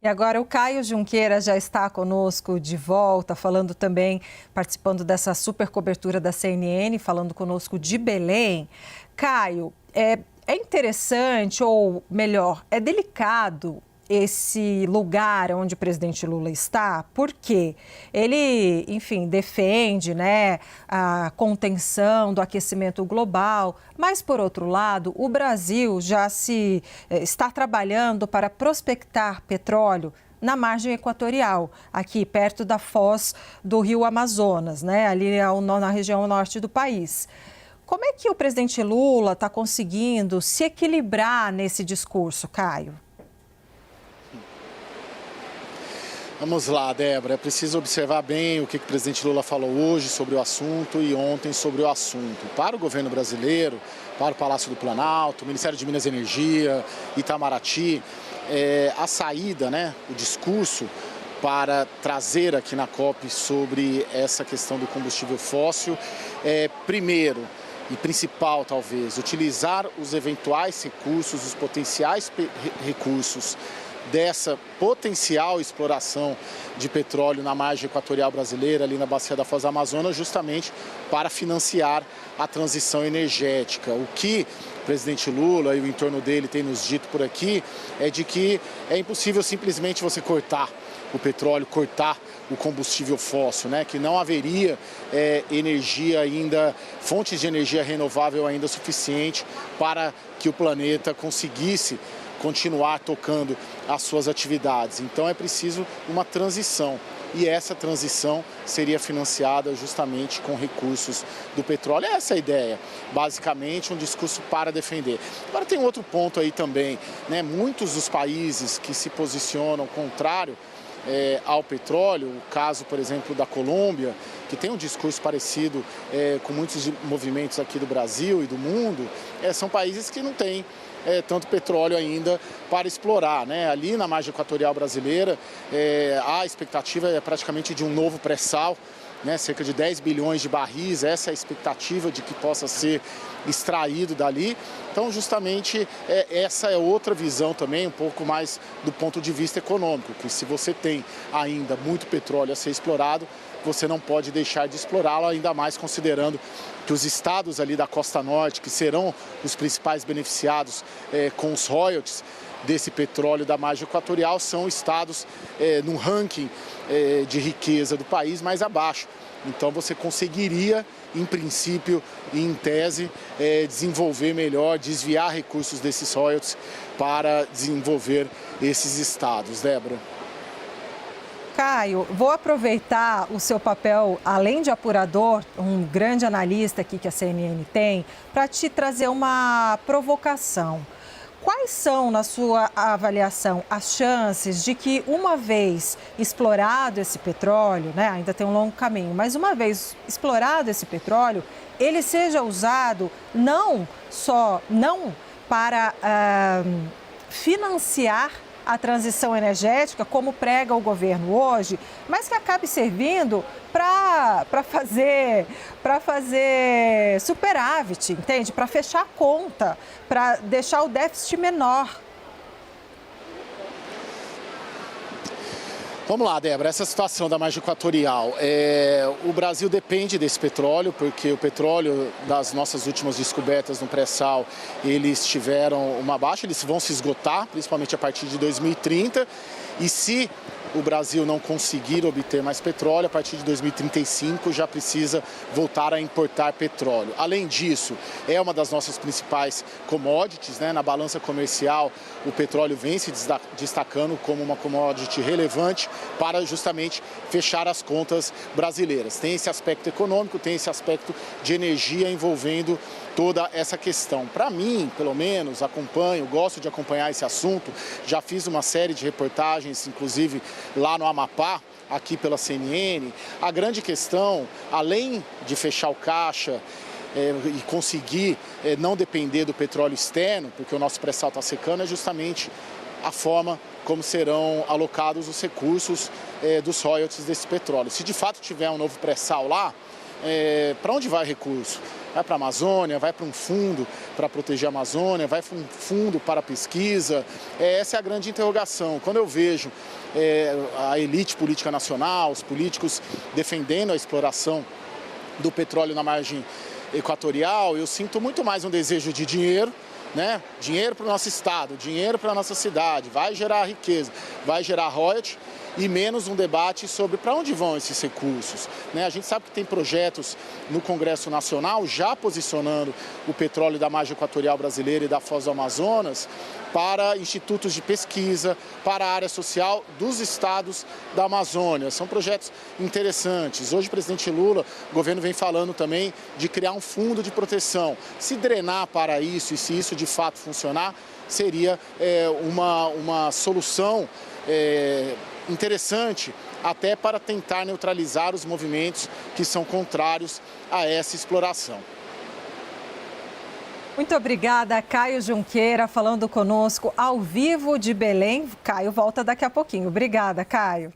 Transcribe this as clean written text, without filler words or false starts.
E agora o Caio Junqueira já está conosco de volta, falando também, participando dessa super cobertura da CNN, falando conosco de Belém. Caio, é interessante, ou melhor, é delicado esse lugar onde o presidente Lula está, porque ele, enfim, defende, né, a contenção do aquecimento global, mas, por outro lado, o Brasil já está trabalhando para prospectar petróleo na margem equatorial, aqui perto da foz do rio Amazonas, né, ali na região norte do país. Como é que o presidente Lula está conseguindo se equilibrar nesse discurso, Caio? Vamos lá, Débora. É preciso observar bem o que o presidente Lula falou hoje sobre o assunto e ontem sobre o assunto. Para o governo brasileiro, para o Palácio do Planalto, o Ministério de Minas e Energia, Itamaraty, a saída, né, o discurso para trazer aqui na COP sobre essa questão do combustível fóssil primeiro e principal, talvez, utilizar os eventuais recursos, os potenciais recursos dessa potencial exploração de petróleo na margem equatorial brasileira, ali na bacia da Foz do Amazonas, justamente para financiar a transição energética. O que o presidente Lula e o entorno dele tem nos dito por aqui é de que é impossível simplesmente você cortar o petróleo, cortar o combustível fóssil, né? Que não haveria energia ainda, fontes de energia renovável ainda suficiente para que o planeta conseguisse continuar tocando as suas atividades. Então é preciso uma transição. E essa transição seria financiada justamente com recursos do petróleo. Essa é a ideia, basicamente um discurso para defender. Agora tem outro ponto aí também, né? Muitos dos países que se posicionam contrário ao petróleo, o caso, por exemplo, da Colômbia, que tem um discurso parecido com muitos movimentos aqui do Brasil e do mundo, são países que não têm tanto petróleo ainda para explorar, né? Ali na margem equatorial brasileira, a expectativa é praticamente de um novo pré-sal, né? Cerca de 10 bilhões de barris, essa é a expectativa de que possa ser extraído dali. Então, justamente, essa é outra visão também, um pouco mais do ponto de vista econômico, que se você tem ainda muito petróleo a ser explorado, você não pode deixar de explorá-lo, ainda mais considerando que os estados ali da Costa Norte, que serão os principais beneficiados com os royalties desse petróleo da margem equatorial, são estados no ranking de riqueza do país mais abaixo. Então você conseguiria, em princípio e em tese, desenvolver melhor, desviar recursos desses royalties para desenvolver esses estados. Débora. Caio, vou aproveitar o seu papel, além de apurador, um grande analista aqui que a CNN tem, para te trazer uma provocação. Quais são, na sua avaliação, as chances de que, uma vez explorado esse petróleo, né, ainda tem um longo caminho, mas uma vez explorado esse petróleo, ele seja usado não para financiar a transição energética, como prega o governo hoje, mas que acabe servindo para fazer superávit, entende? Para fechar a conta, para deixar o déficit menor. Vamos lá, Débora, essa situação da margem equatorial. O Brasil depende desse petróleo, porque o petróleo das nossas últimas descobertas no pré-sal, eles tiveram uma baixa, eles vão se esgotar, principalmente a partir de 2030. E se o Brasil não conseguir obter mais petróleo, a partir de 2035 já precisa voltar a importar petróleo. Além disso, é uma das nossas principais commodities, né? Na balança comercial, o petróleo vem se destacando como uma commodity relevante para justamente fechar as contas brasileiras. Tem esse aspecto econômico, tem esse aspecto de energia envolvendo toda essa questão. Para mim, pelo menos, gosto de acompanhar esse assunto, já fiz uma série de reportagens, inclusive lá no Amapá, aqui pela CNN. A grande questão, além de fechar o caixa e conseguir não depender do petróleo externo, porque o nosso pré-sal está secando, é justamente a forma como serão alocados os recursos dos royalties desse petróleo. Se de fato tiver um novo pré-sal lá, para onde vai recurso? Vai para a Amazônia, vai para um fundo para proteger a Amazônia, vai para um fundo para a pesquisa? Essa é a grande interrogação. Quando eu vejo a elite política nacional, os políticos defendendo a exploração do petróleo na margem equatorial, eu sinto muito mais um desejo de dinheiro, né? Dinheiro para o nosso estado, dinheiro para a nossa cidade, vai gerar riqueza, vai gerar royalties, e menos um debate sobre para onde vão esses recursos, né? A gente sabe que tem projetos no Congresso Nacional já posicionando o petróleo da margem equatorial brasileira e da Foz do Amazonas para institutos de pesquisa, para a área social dos estados da Amazônia. São projetos interessantes. Hoje o presidente Lula, o governo vem falando também de criar um fundo de proteção. Se drenar para isso e se isso de fato funcionar, seria uma solução interessante até para tentar neutralizar os movimentos que são contrários a essa exploração. Muito obrigada, Caio Junqueira, falando conosco ao vivo de Belém. Caio volta daqui a pouquinho. Obrigada, Caio.